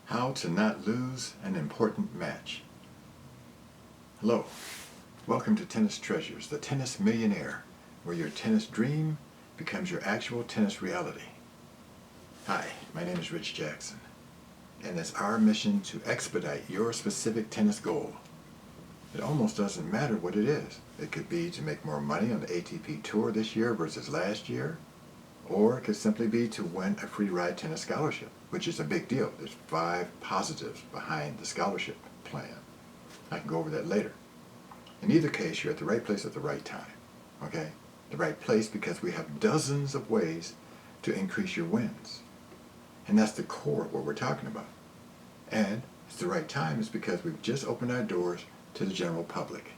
How to not lose an important match. Hello, welcome to Tennis Treasures, the tennis millionaire, where your tennis dream becomes your actual tennis reality. Hi, my name is Rich Jackson, and it's our mission to expedite your specific tennis goal. It almost doesn't matter what it is. It could be to make more money on the ATP Tour this year versus last year, or it could simply be to win a free ride tennis scholarship, which is a big deal. There's 5 positives behind the scholarship plan. I can go over that later. In either case, you're at the right place at the right time, okay? The right place because we have dozens of ways to increase your wins. And that's the core of what we're talking about. And it's the right time is because we've just opened our doors to the general public.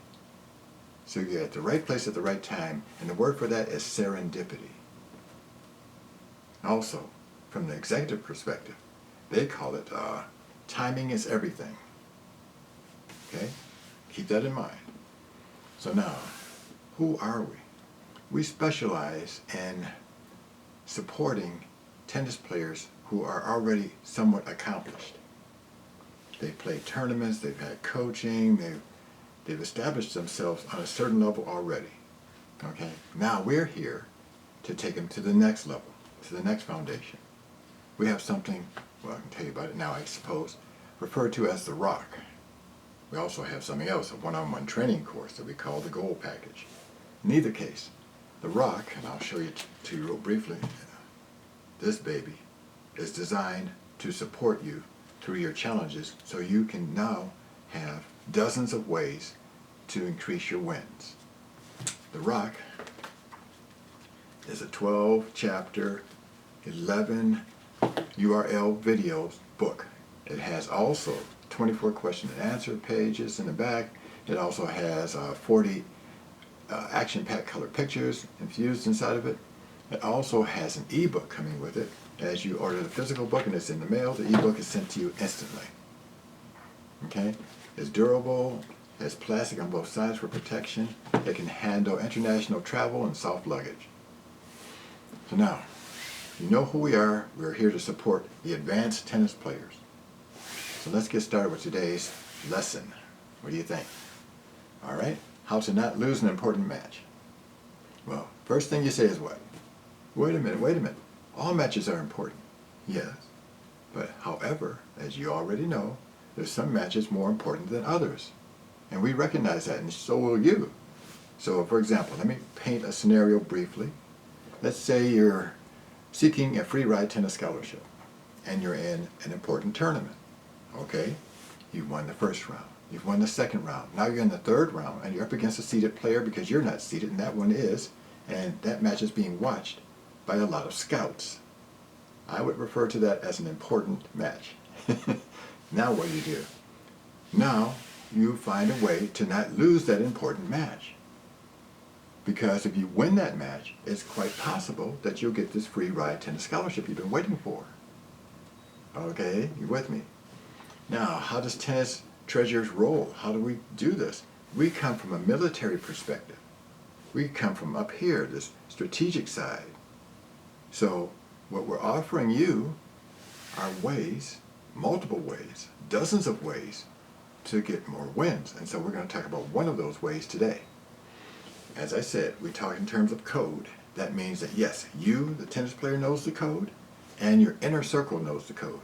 So you're at the right place at the right time, and the word for that is serendipity. Also, from the executive perspective, they call it timing is everything. Okay? Keep that in mind. So now, who are we? We specialize in supporting tennis players who are already somewhat accomplished. They play tournaments, they've had coaching, they've established themselves on a certain level already. Okay? Now we're here to take them to the next level, to the next foundation. We have something, well, I can tell you about it now, I suppose, referred to as the Rock. We also have something else, a one-on-one training course that we call the Gold Package. In either case, the Rock, and I'll show you to you real briefly, this baby is designed to support you through your challenges so you can now have dozens of ways to increase your wins. The Rock is a 12-chapter, 11 URL videos book. It has also 24 question and answer pages in the back. It also has 40 action-packed colored pictures infused inside of it. It also has an ebook coming with it. As you order the physical book and it's in the mail, the ebook is sent to you instantly. Okay? It's durable, has plastic on both sides for protection. It can handle international travel and soft luggage. So now, you know who we are. We're here to support the advanced tennis players. So let's get started with today's lesson. What do you think? All right? How to not lose an important match. Well, first thing you say is what? Wait a minute. All matches are important. Yes. But however, as you already know, there's some matches more important than others. And we recognize that, and so will you. So, for example, let me paint a scenario briefly. Let's say you're seeking a free ride tennis scholarship, and you're in an important tournament. Okay? You've won the first round. You've won the second round. Now you're in the third round, and you're up against a seeded player because you're not seeded, and that one is, and that match is being watched by a lot of scouts. I would refer to that as an important match. Now what do? Now you find a way to not lose that important match. Because if you win that match, it's quite possible that you'll get this free ride tennis scholarship you've been waiting for. Okay, you with me? Now, how does Tennis Treasures roll? How do we do this? We come from a military perspective. We come from up here, this strategic side. So what we're offering you are ways, multiple ways, dozens of ways to get more wins. And so we're going to talk about one of those ways today. As I said, we talk in terms of code. That means that yes, you, the tennis player, knows the code, and your inner circle knows the code.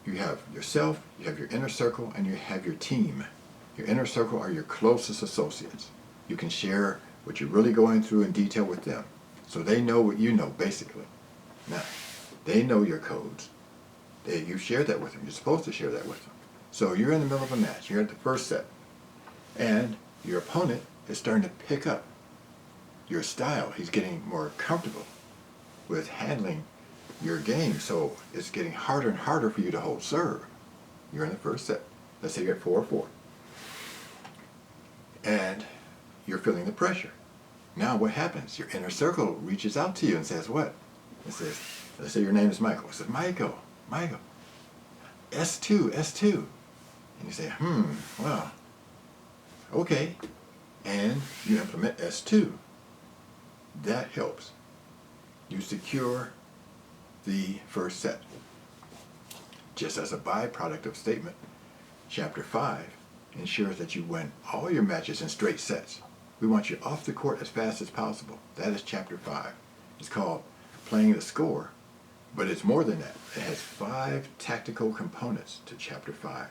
You have yourself, you have your inner circle, and you have your team. Your inner circle are your closest associates. You can share what you're really going through in detail with them. So they know what you know, basically. Now, they know your codes. You share that with them. You're supposed to share that with them. So you're in the middle of a match. You're at the first set. And your opponent is starting to pick up your style. He's getting more comfortable with handling your game. So it's getting harder and harder for you to hold serve. You're in the first set. Let's say you're at 4-4. And you're feeling the pressure. Now what happens? Your inner circle reaches out to you and says what? It says, let's say your name is Michael. It says, Michael, S2. And you say, well, okay. And you implement S2. That helps. You secure the first set. just as a byproduct of statement, Chapter 5 ensures that you win all your matches in straight sets. We want you off the court as fast as possible. That is Chapter 5. It's called Playing the Score, but it's more than that. It has 5 tactical components to Chapter 5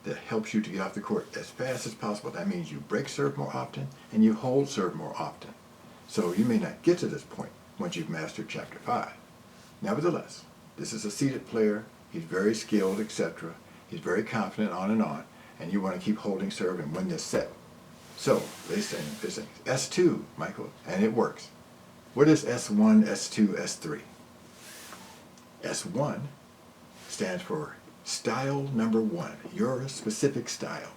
that helps you to get off the court as fast as possible. That means you break serve more often and you hold serve more often. So you may not get to this point once you've mastered Chapter 5. Nevertheless, this is a seated player. He's very skilled, etc. He's very confident, on, and you want to keep holding serve and win this set. So they say S2, Michael, and it works. What is S1, S2, S3? S1 stands for style number 1, your specific style.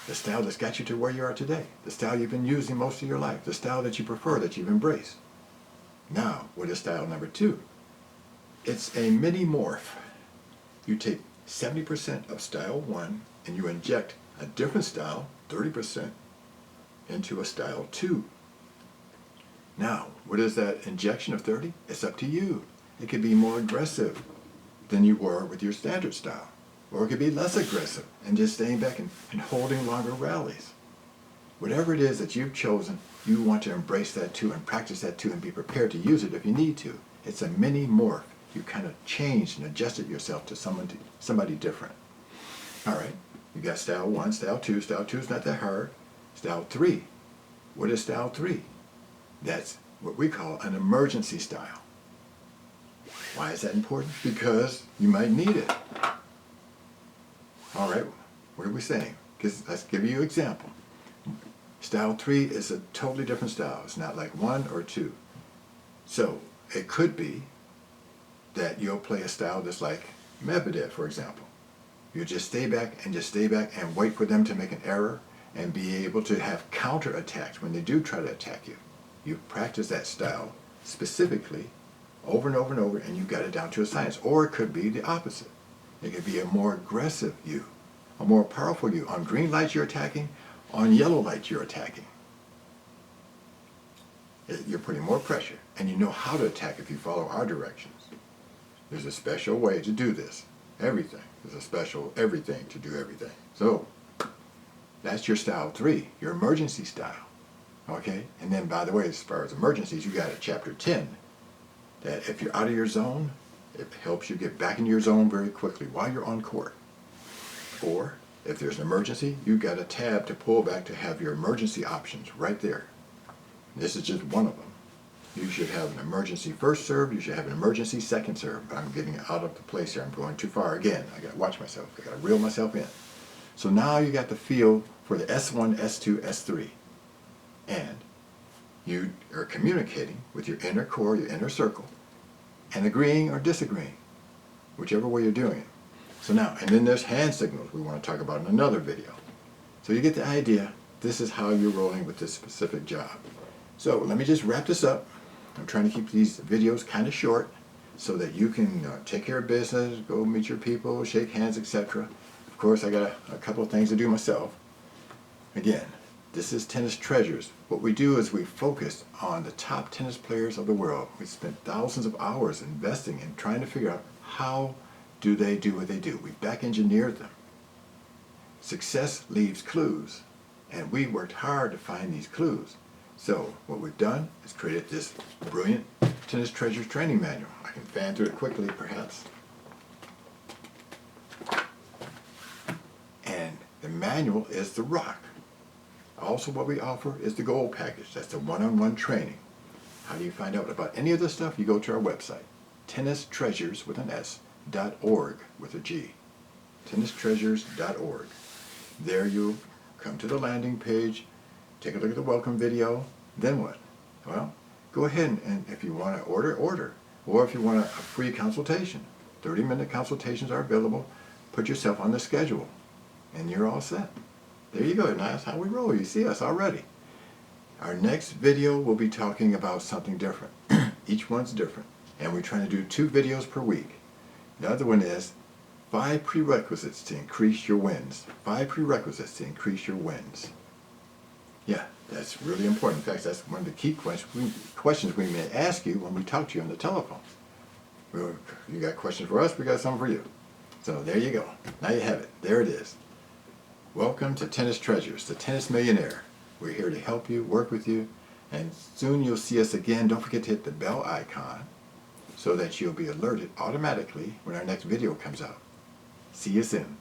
The style that's got you to where you are today. The style you've been using most of your life. The style that you prefer, that you've embraced. Now, what is style number 2? It's a mini morph. You take 70% of style 1 and you inject a different style, 30%, into a style 2. Now, what is that injection of 30? It's up to you. It could be more aggressive than you were with your standard style. Or it could be less aggressive and just staying back and holding longer rallies. Whatever it is that you've chosen, you want to embrace that too and practice that too and be prepared to use it if you need to. It's a mini morph. You kind of changed and adjusted yourself to somebody different. All right, you got style 1, style 2. Style 2 is not that hard. Style 3. What is style 3? That's what we call an emergency style. Why is that important? Because you might need it. All right, what are we saying? Let's give you an example. Style 3 is a totally different style. It's not like 1 or 2. So it could be that you'll play a style that's like Medvedev, for example. You just stay back and wait for them to make an error and be able to have counter-attacks when they do try to attack you. You practice that style specifically over and over and over, and you got it down to a science. Or it could be the opposite. It could be a more aggressive you, a more powerful you. On green lights you're attacking, on yellow lights you're attacking. You're putting more pressure, and you know how to attack if you follow our directions. There's a special way to do this. Everything. There's a special everything to do everything. So, that's your style 3, your emergency style. Okay? And then, by the way, as far as emergencies, you got a chapter 10. That if you're out of your zone, it helps you get back into your zone very quickly while you're on court. Or, if there's an emergency, you've got a tab to pull back to have your emergency options right there. This is just one of them. You should have an emergency first serve. You should have an emergency second serve. But I'm getting out of the place here. I'm going too far again. I got to watch myself. I got to reel myself in. So now you got the feel for the S1, S2, S3. And you are communicating with your inner core, your inner circle, and agreeing or disagreeing, whichever way you're doing it. So now, and then there's hand signals we want to talk about in another video. So you get the idea. This is how you're rolling with this specific job. So let me just wrap this up. I'm trying to keep these videos kind of short so that you can take care of business, go meet your people, shake hands, etc. Of course, I got a couple of things to do myself. Again, this is Tennis Treasures. What we do is we focus on the top tennis players of the world. We spent thousands of hours investing in trying to figure out how do they do what they do. We back engineered them. Success leaves clues, and we worked hard to find these clues. So what we've done is created this brilliant Tennis Treasures training manual. I can fan through it quickly, perhaps. And the manual is the rock. Also what we offer is the gold package. That's the one-on-one training. How do you find out about any of this stuff? You go to our website, tennistreasures with an S.org with a G. tennistreasures.org. There you'll come to the landing page, take a look at the welcome video. Then what? Well, go ahead and if you want to order. Or if you want a free consultation, 30-minute consultations are available. Put yourself on the schedule, and you're all set. There you go. And that's how we roll. You see us already. Our next video will be talking about something different. Each one's different. And we're trying to do 2 videos per week. The other one is 5 prerequisites to increase your wins. 5 prerequisites to increase your wins. Yeah, that's really important. In fact, that's one of the key questions we may ask you when we talk to you on the telephone. Well, you got questions for us, we got some for you. So there you go. Now you have it. There it is. Welcome to Tennis Treasures, the Tennis Millionaire. We're here to help you, work with you, and soon you'll see us again. Don't forget to hit the bell icon so that you'll be alerted automatically when our next video comes out. See you soon.